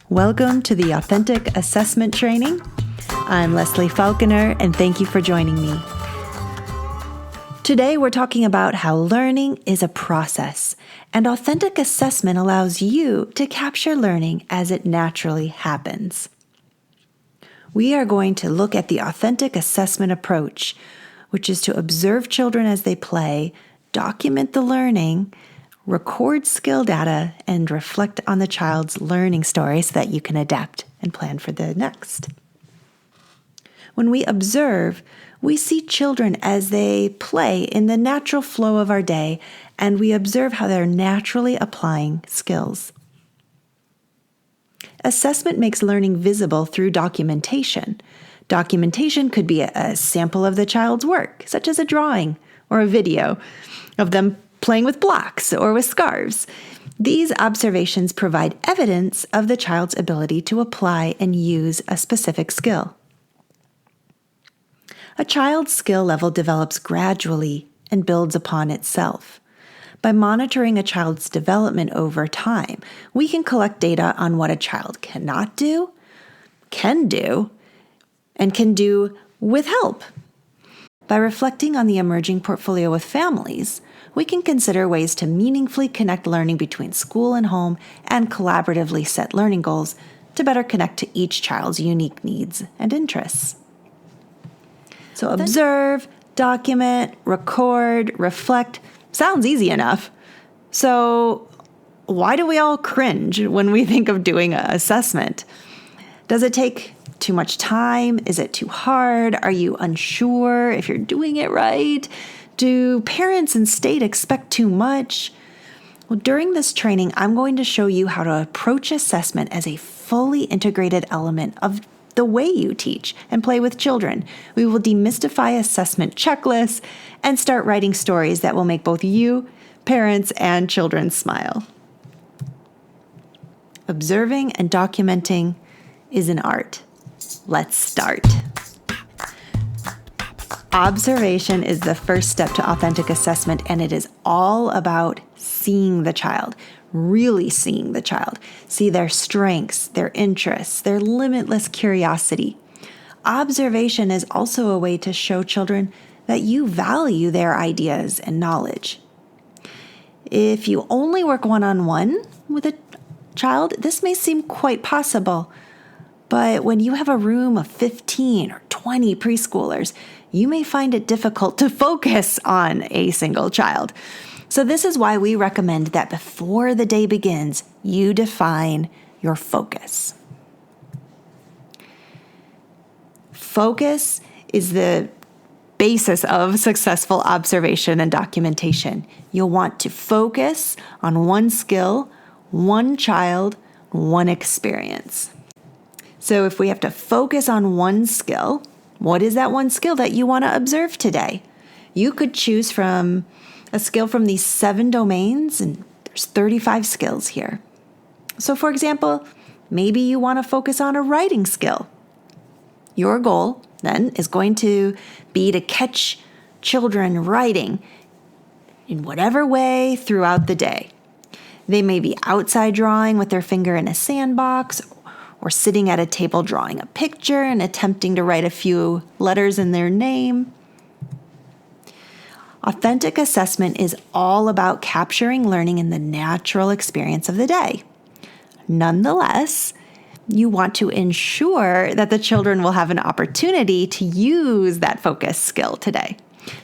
Welcome to the Authentic Assessment Training. I'm Leslie Falconer, and thank you for joining me. Today, we're talking about how learning is a process, and authentic assessment allows you to capture learning as it naturally happens. We are going to look at the authentic assessment approach, which is to observe children as they play, document the learning, record skill data, and reflect on the child's learning story so that you can adapt and plan for the next. When we observe, we see children as they play in the natural flow of our day, and we observe how they're naturally applying skills. Assessment makes learning visible through documentation. Documentation could be a sample of the child's work, such as a drawing or a video of them playing with blocks or with scarves. These observations provide evidence of the child's ability to apply and use a specific skill. A child's skill level develops gradually and builds upon itself. By monitoring a child's development over time, we can collect data on what a child cannot do, can do, and can do with help. By reflecting on the emerging portfolio with families, we can consider ways to meaningfully connect learning between school and home and collaboratively set learning goals to better connect to each child's unique needs and interests. So observe, document, record, reflect. Sounds easy enough. So why do we all cringe when we think of doing an assessment? Does it take too much time? Is it too hard? Are you unsure if you're doing it right? Do parents and state expect too much? Well, during this training, I'm going to show you how to approach assessment as a fully integrated element of the way you teach and play with children. We will demystify assessment checklists and start writing stories that will make both you, parents, and children smile. Observing and documenting is an art. Let's start. Observation is the first step to authentic assessment, and it is all about seeing the child, really seeing the child, see their strengths, their interests, their limitless curiosity. Observation is also a way to show children that you value their ideas and knowledge. If you only work one-on-one with a child, this may seem quite possible. But when you have a room of 15 or 20 preschoolers, you may find it difficult to focus on a single child. So this is why we recommend that before the day begins, you define your focus. Focus is the basis of successful observation and documentation. You'll want to focus on one skill, one child, one experience. So if we have to focus on one skill, what is that one skill that you want to observe today? You could choose from a skill from these 7 domains, and there's 35 skills here. So for example, maybe you want to focus on a writing skill. Your goal then is going to be to catch children writing in whatever way throughout the day. They may be outside drawing with their finger in a sandbox, or sitting at a table drawing a picture and attempting to write a few letters in their name. Authentic assessment is all about capturing learning in the natural experience of the day. Nonetheless, you want to ensure that the children will have an opportunity to use that focus skill today.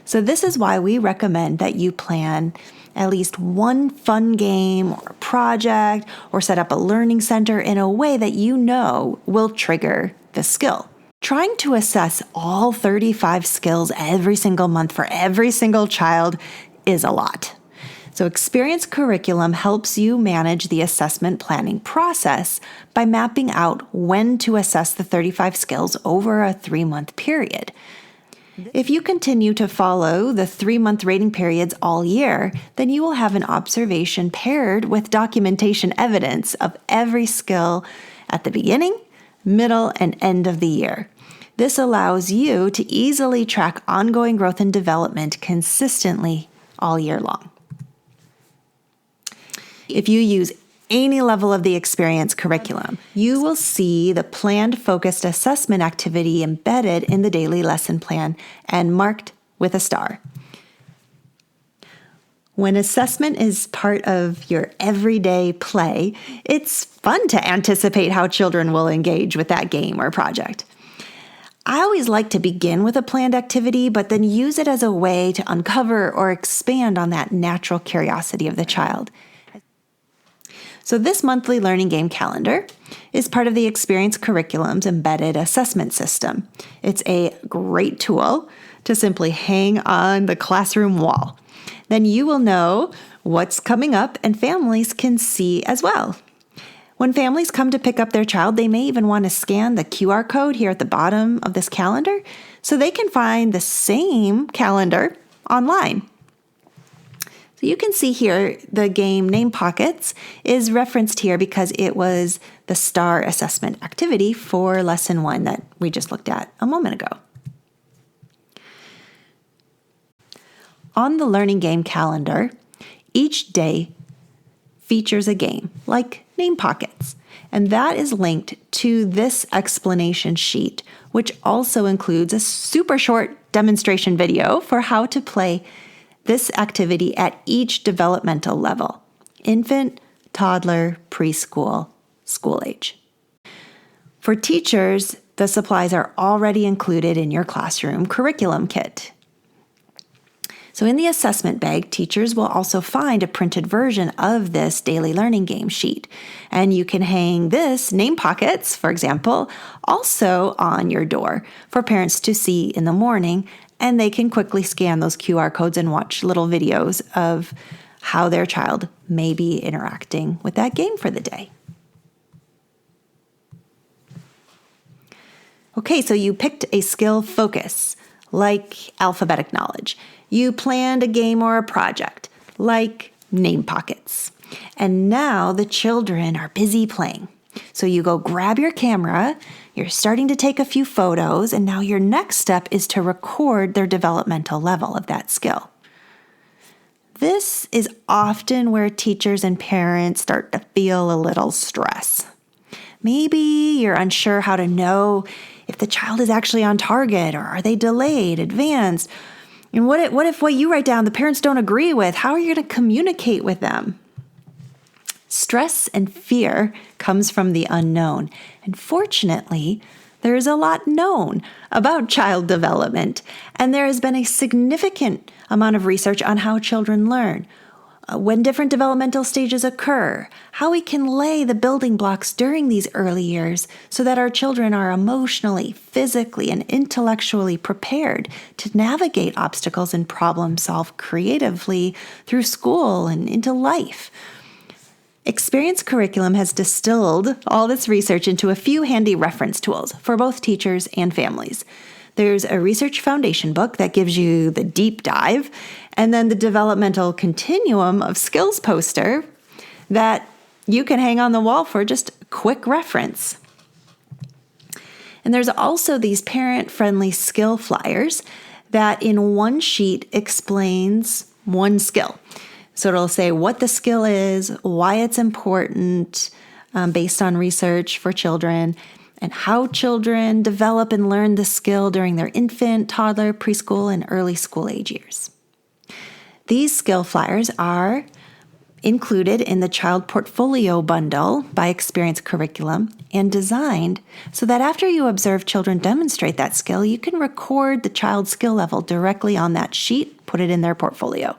So this is why we recommend that you plan at least one fun game or project, or set up a learning center in a way that you know will trigger the skill. Trying to assess all 35 skills every single month for every single child is a lot. So Experience Curriculum helps you manage the assessment planning process by mapping out when to assess the 35 skills over a 3-month period. If you continue to follow the 3-month rating periods all year, then you will have an observation paired with documentation evidence of every skill at the beginning, middle, and end of the year. This allows you to easily track ongoing growth and development consistently all year long. If you use any level of the experience curriculum, you will see the planned focused assessment activity embedded in the daily lesson plan and marked with a star. When assessment is part of your everyday play, it's fun to anticipate how children will engage with that game or project. I always like to begin with a planned activity, but then use it as a way to uncover or expand on that natural curiosity of the child. So this monthly learning game calendar is part of the Experience Curriculum's embedded assessment system. It's a great tool to simply hang on the classroom wall. Then you will know what's coming up and families can see as well. When families come to pick up their child, they may even want to scan the QR code here at the bottom of this calendar so they can find the same calendar online. So you can see here the game Name Pockets is referenced here because it was the STAR assessment activity for Lesson 1 that we just looked at a moment ago. On the learning game calendar, each day features a game like Name Pockets, and that is linked to this explanation sheet, which also includes a super short demonstration video for how to play this activity at each developmental level: infant, toddler, preschool, school age. For teachers, the supplies are already included in your classroom curriculum kit. So in the assessment bag, teachers will also find a printed version of this daily learning game sheet. And you can hang this, Name Pockets, for example, also on your door for parents to see in the morning, and they can quickly scan those QR codes and watch little videos of how their child may be interacting with that game for the day. Okay, so you picked a skill focus, like alphabetic knowledge. You planned a game or a project, like Name Pockets. And now the children are busy playing. So you go grab your camera, you're starting to take a few photos, and now your next step is to record their developmental level of that skill. This is often where teachers and parents start to feel a little stress. Maybe you're unsure how to know if the child is actually on target, or are they delayed, advanced? And what if what you write down the parents don't agree with? How are you going to communicate with them? Stress and fear comes from the unknown. And fortunately, there is a lot known about child development. And there has been a significant amount of research on how children learn, when different developmental stages occur, how we can lay the building blocks during these early years so that our children are emotionally, physically, and intellectually prepared to navigate obstacles and problem solve creatively through school and into life. Experience Curriculum has distilled all this research into a few handy reference tools for both teachers and families. There's a research foundation book that gives you the deep dive, and then the developmental continuum of skills poster that you can hang on the wall for just quick reference. And there's also these parent-friendly skill flyers that in one sheet explains one skill. So it'll say what the skill is, why it's important based on research for children, and how children develop and learn the skill during their infant, toddler, preschool, and early school age years. These skill flyers are included in the Child Portfolio Bundle by Experience Curriculum and designed so that after you observe children demonstrate that skill, you can record the child's skill level directly on that sheet, put it in their portfolio.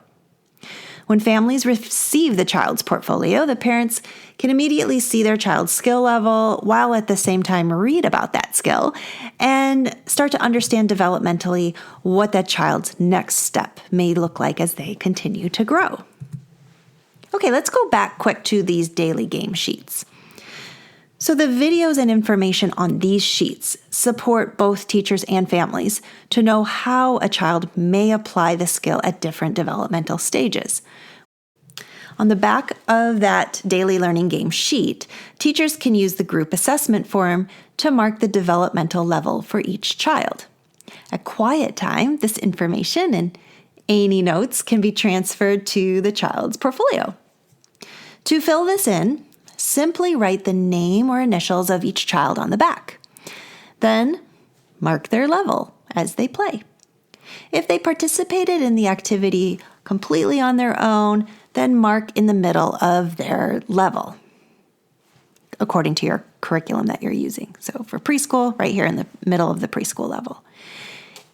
When families receive the child's portfolio, the parents can immediately see their child's skill level while at the same time read about that skill and start to understand developmentally what that child's next step may look like as they continue to grow. Okay, let's go back quick to these daily game sheets. So the videos and information on these sheets support both teachers and families to know how a child may apply the skill at different developmental stages. On the back of that daily learning game sheet, teachers can use the group assessment form to mark the developmental level for each child. At quiet time, this information and any notes can be transferred to the child's portfolio. To fill this in, simply write the name or initials of each child on the back. Then mark their level as they play. If they participated in the activity completely on their own, then mark in the middle of their level, according to your curriculum that you're using. So for preschool, right here in the middle of the preschool level.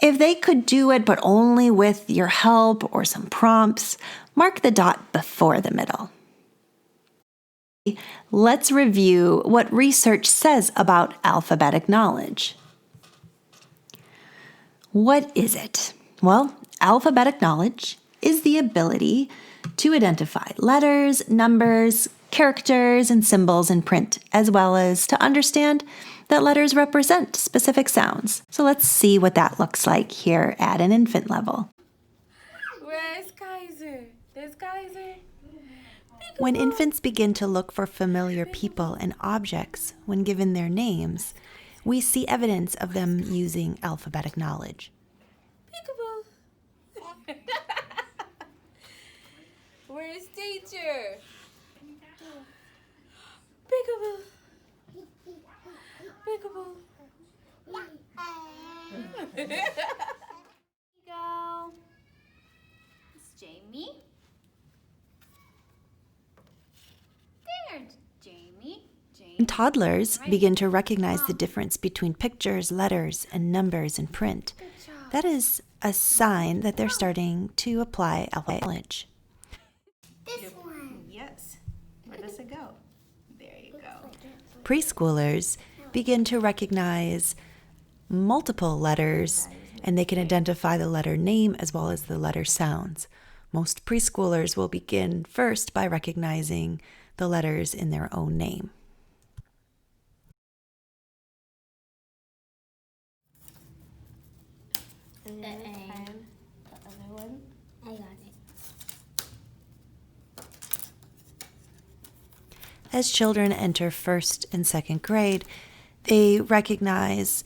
If they could do it, but only with your help or some prompts, mark the dot before the middle. Let's review what research says about alphabetic knowledge. What is it? Well, alphabetic knowledge is the ability to identify letters, numbers, characters, and symbols in print, as well as to understand that letters represent specific sounds. So let's see what that looks like here at an infant level. Where's Kaiser? There's Kaiser. When infants begin to look for familiar people and objects when given their names, we see evidence of them using alphabetic knowledge. Peekaboo. Where's teacher? Peekaboo. Peekaboo. Here you go. It's Jamie. There's Jamie. When toddlers begin to recognize the difference between pictures, letters, and numbers in print, that is a sign that they're starting to apply alphabetic knowledge. This one. Yes. Where does it go? There you go. Preschoolers begin to recognize multiple letters, and they can identify the letter name as well as the letter sounds. Most preschoolers will begin first by recognizing the letters in their own name. The other one. I got it. As children enter first and second grade, they recognize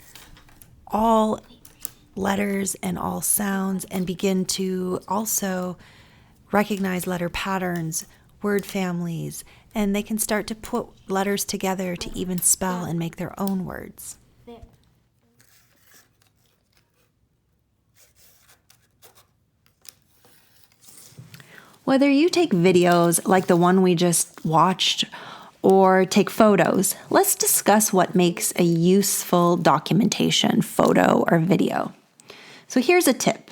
all letters and all sounds and begin to also recognize letter patterns, word families, and they can start to put letters together to even spell and make their own words. There. Whether you take videos like the one we just watched or take photos, let's discuss what makes a useful documentation, photo or video. So here's a tip.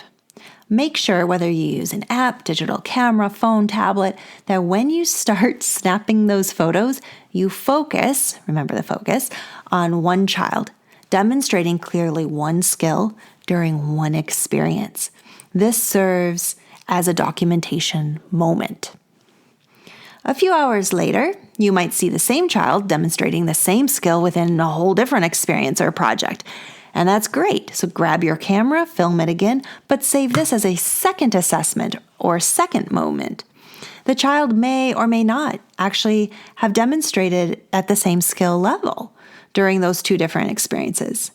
Make sure whether you use an app, digital camera, phone, tablet, that when you start snapping those photos, you focus, remember the focus, on one child, demonstrating clearly one skill during one experience. This serves as a documentation moment. A few hours later, you might see the same child demonstrating the same skill within a whole different experience or project. And that's great. So grab your camera, film it again, but save this as a second assessment or second moment. The child may or may not actually have demonstrated at the same skill level during those two different experiences.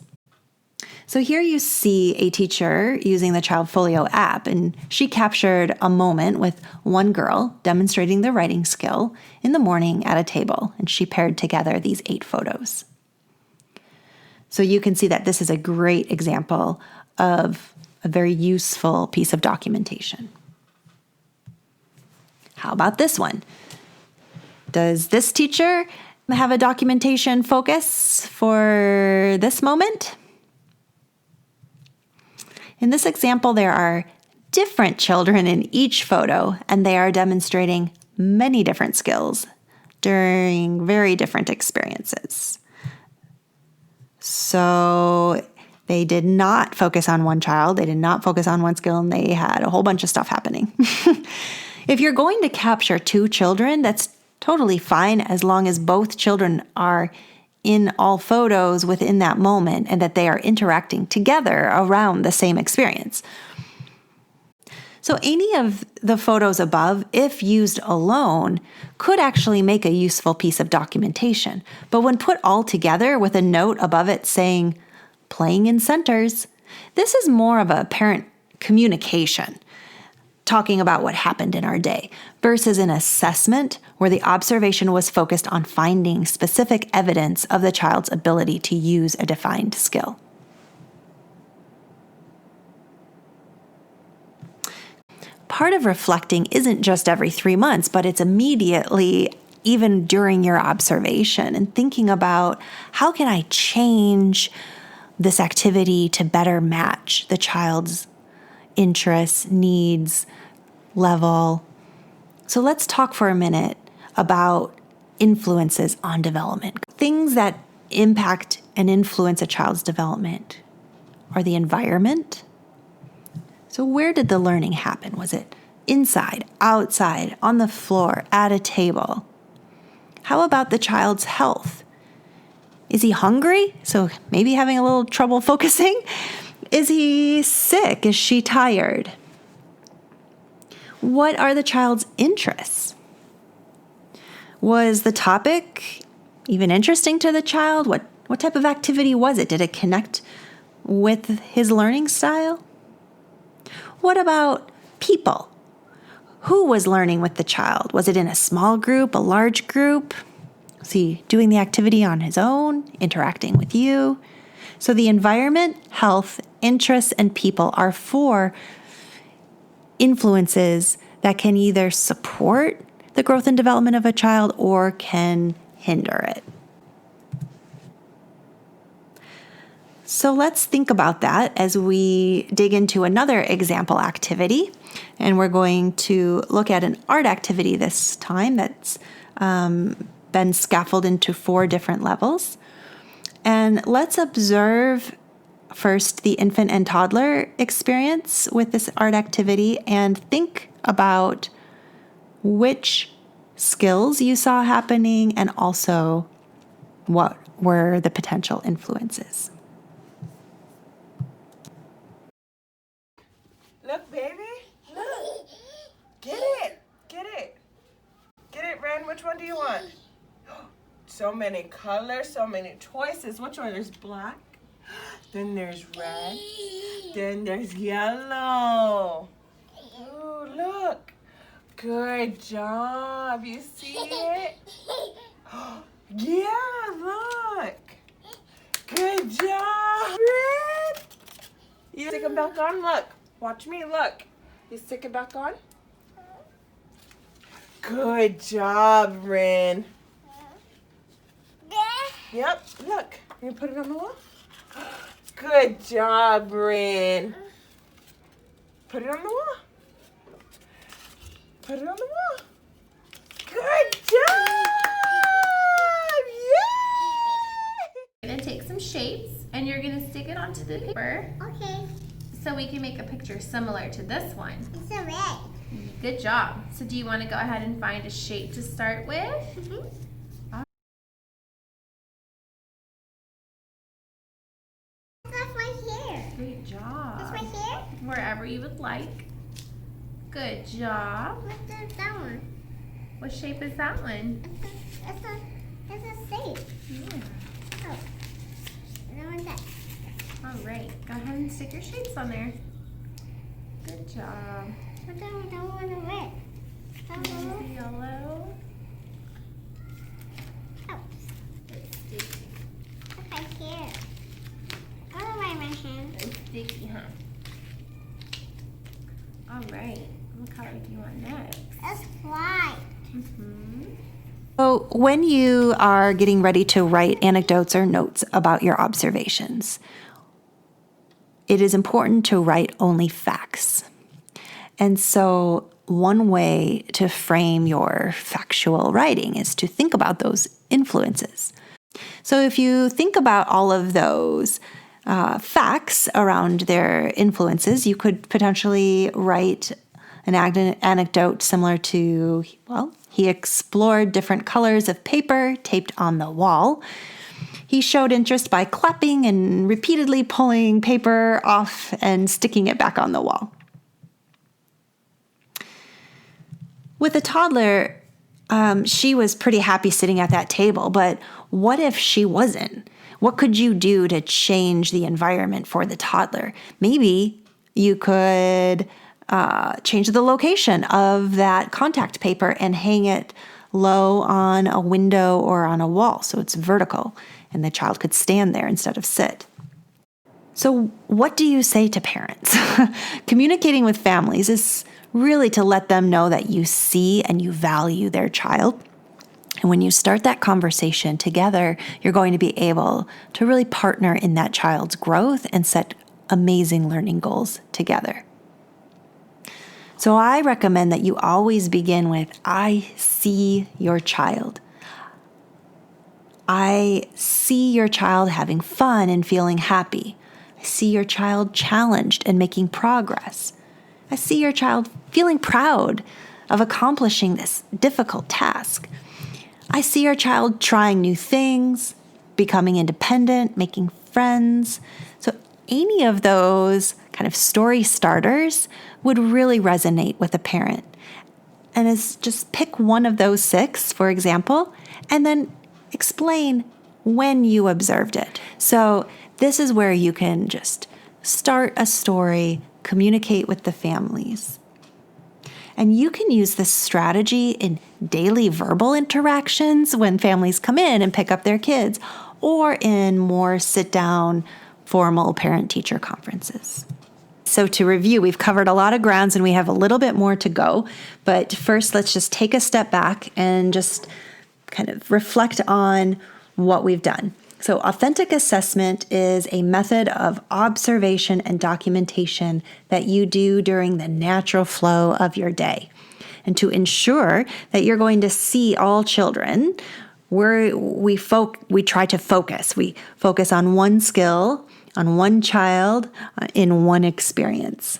So here you see a teacher using the Childfolio app, and she captured a moment with one girl demonstrating the writing skill in the morning at a table, and she paired together these 8 photos. So you can see that this is a great example of a very useful piece of documentation. How about this one? Does this teacher have a documentation focus for this moment? In this example, there are different children in each photo, and they are demonstrating many different skills during very different experiences. So they did not focus on one child, they did not focus on one skill, and they had a whole bunch of stuff happening. If you're going to capture 2 children, that's totally fine as long as both children are in all photos within that moment and that they are interacting together around the same experience. So any of the photos above, if used alone, could actually make a useful piece of documentation. But when put all together with a note above it saying, playing in centers, this is more of a parent communication talking about what happened in our day, versus an assessment where the observation was focused on finding specific evidence of the child's ability to use a defined skill. Part of reflecting isn't just every 3 months, but it's immediately, even during your observation, and thinking about how can I change this activity to better match the child's interests, needs, level. So let's talk for a minute about influences on development. Things that impact and influence a child's development are the environment. So where did the learning happen? Was it inside, outside, on the floor, at a table? How about the child's health? Is he hungry? So maybe having a little trouble focusing? Is he sick? Is she tired? What are the child's interests? Was the topic even interesting to the child? What type of activity was it? Did it connect with his learning style? What about people? Who was learning with the child? Was it in a small group, a large group? Was he doing the activity on his own, interacting with you? So the environment, health, interests, and people are 4 influences that can either support the growth and development of a child or can hinder it. So let's think about that as we dig into another example activity. And we're going to look at an art activity this time that's been scaffolded into 4 different levels. And let's observe first the infant and toddler experience with this art activity and think about which skills you saw happening and also what were the potential influences. Look, baby. Look. Get it. Get it. Get it, Ren. Which one do you want? So many colors, so many choices. Which one? There's black. Then there's red. Then there's yellow. Ooh, look. Good job. You see it? Yeah, look. Good job, Red. You stick them back on? Look. Watch me. Look. You stick it back on? Good job, Ren. Yep, look. You put it on the wall? Good job, Ren. Put it on the wall. Put it on the wall. Good job! Yay! You're gonna take some shapes and you're gonna stick it onto the paper Okay. so we can make a picture similar to this one. It's a red. Good job. So do you want to go ahead and find a shape to start with? Mm-hmm. That's my hair. Great job. That's my hair. Wherever you would like. Good job. What's that one? What shape is that one? It's a shape. Yeah. Oh. And I want that. All right. Go ahead and stick your shapes on there. Good job. But then I don't want to red. There's yellow. Oh. It's sticky. That's my hair. Go away, my hand. It's sticky, huh? All right. What color do you want next? It's white. Mm-hmm. So when you are getting ready to write anecdotes or notes about your observations, it is important to write only facts. And so one way to frame your factual writing is to think about those influences. So if you think about all of those facts around their influences, you could potentially write an anecdote similar to, well, he explored different colors of paper taped on the wall. He showed interest by clapping and repeatedly pulling paper off and sticking it back on the wall. With a toddler, she was pretty happy sitting at that table, but what if she wasn't? What could you do to change the environment for the toddler? Maybe you could change the location of that contact paper and hang it low on a window or on a wall so it's vertical and the child could stand there instead of sit. So what do you say to parents? Communicating with families is really to let them know that you see and you value their child. And when you start that conversation together, you're going to be able to really partner in that child's growth and set amazing learning goals together. So I recommend that you always begin with, I see your child. I see your child having fun and feeling happy. I see your child challenged and making progress. I see your child feeling proud of accomplishing this difficult task. I see your child trying new things, becoming independent, making friends. So any of those kind of story starters would really resonate with a parent. And is just pick one of those 6, for example, and then explain when you observed it. So this is where you can just start a story, communicate with the families. And you can use this strategy in daily verbal interactions when families come in and pick up their kids, or in more sit-down, formal parent-teacher conferences. So to review, we've covered a lot of grounds and we have a little bit more to go. But first, let's just take a step back and just kind of reflect on what we've done. So authentic assessment is a method of observation and documentation that you do during the natural flow of your day. And to ensure that you're going to see all children, we try to focus. We focus on one skill, on one child, in one experience.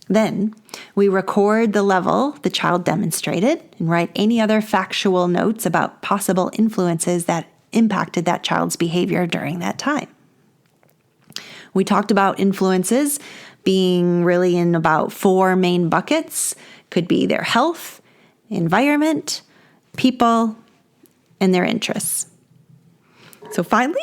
Then we record the level the child demonstrated and write any other factual notes about possible influences that impacted that child's behavior during that time. We talked about influences being really in about 4 main buckets. Could be their health, environment, people, and their interests. So finally,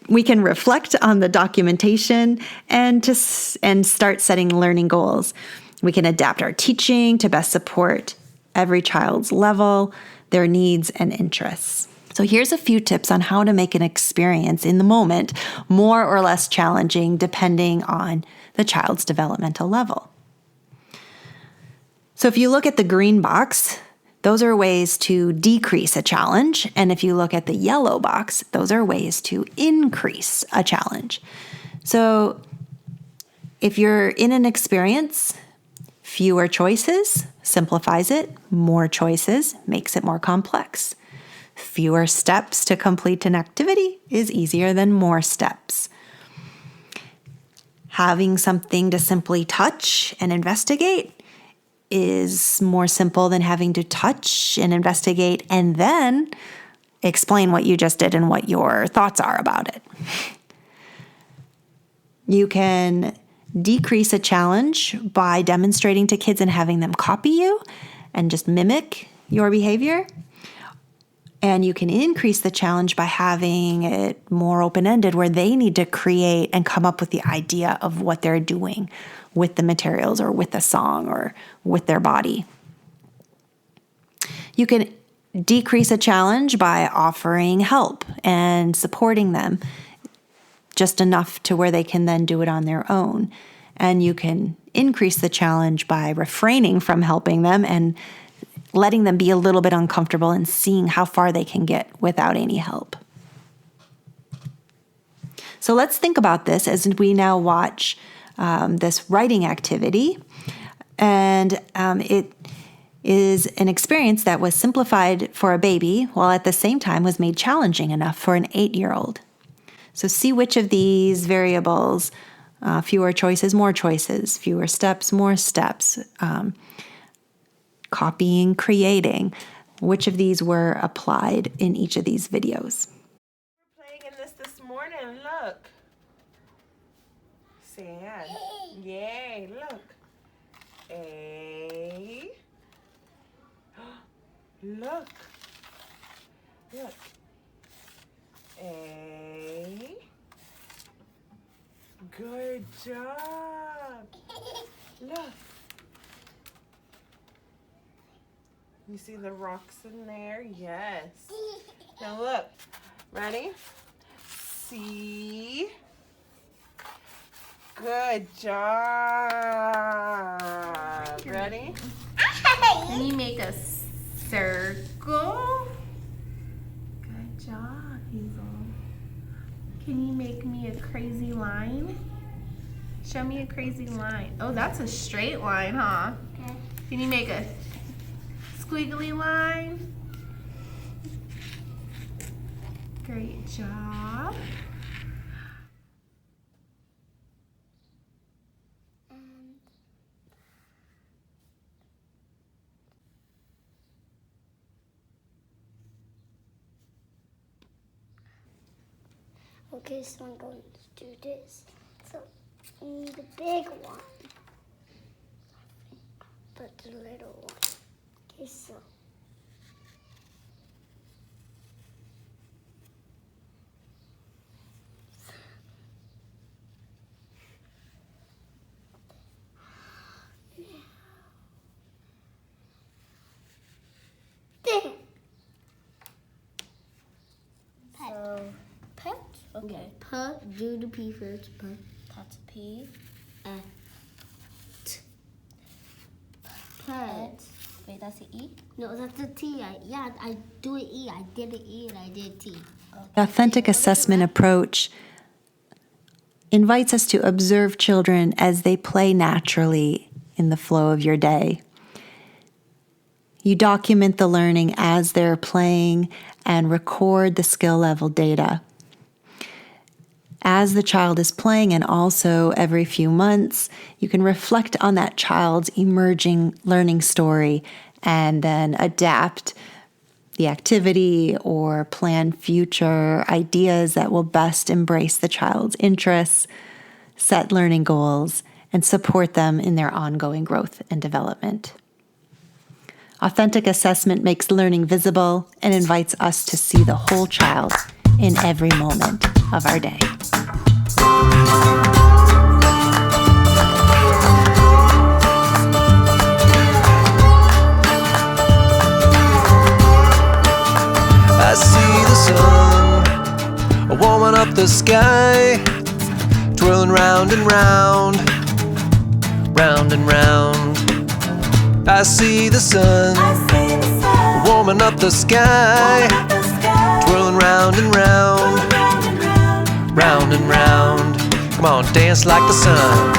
we can reflect on the documentation and start setting learning goals. We can adapt our teaching to best support every child's level, their needs, and interests. So here's a few tips on how to make an experience in the moment more or less challenging depending on the child's developmental level. So if you look at the green box, those are ways to decrease a challenge. And if you look at the yellow box, those are ways to increase a challenge. So if you're in an experience, fewer choices simplifies it. More choices makes it more complex. Fewer steps to complete an activity is easier than more steps. Having something to simply touch and investigate is more simple than having to touch and investigate and then explain what you just did and what your thoughts are about it. You can decrease a challenge by demonstrating to kids and having them copy you and just mimic your behavior. And you can increase the challenge by having it more open-ended where they need to create and come up with the idea of what they're doing with the materials or with the song or with their body. You can decrease a challenge by offering help and supporting them just enough to where they can then do it on their own. And you can increase the challenge by refraining from helping them and letting them be a little bit uncomfortable and seeing how far they can get without any help. So let's think about this as we now watch this writing activity. And it is an experience that was simplified for a baby while at the same time was made challenging enough for an 8-year-old. So see which of these variables, fewer choices, more choices, fewer steps, more steps, copying, creating, which of these were applied in each of these videos. We're playing in this morning, look. Sand. Yay, look. A. Look. Look. A. Good job. Look. You see the rocks in there? Yes. Now look. Ready? See? Good job. Ready? Can you make a circle? Good job, Hazel. Can you make me a crazy line? Show me a crazy line. Oh, that's a straight line, huh? Okay. Can you make a squiggly line? Great job. Okay, so I'm going to do this. So, the big one, but the little one. Okay, so. There. So, pet. Okay. Put, do the P first. Put. That's a P. T. Pet. Wait, that's an E? No, that's a T. I do an E. I did an E and I did T. The authentic assessment approach invites us to observe children as they play naturally in the flow of your day. You document the learning as they're playing and record the skill level data. As the child is playing, and also every few months, you can reflect on that child's emerging learning story and then adapt the activity or plan future ideas that will best embrace the child's interests, set learning goals, and support them in their ongoing growth and development. Authentic assessment makes learning visible and invites us to see the whole child in every moment of our day. I see the sun warming up the sky, twirling round and round, round and round. I see the sun warming up the sky, twirling round and round, round and round. Come on, dance like the sun.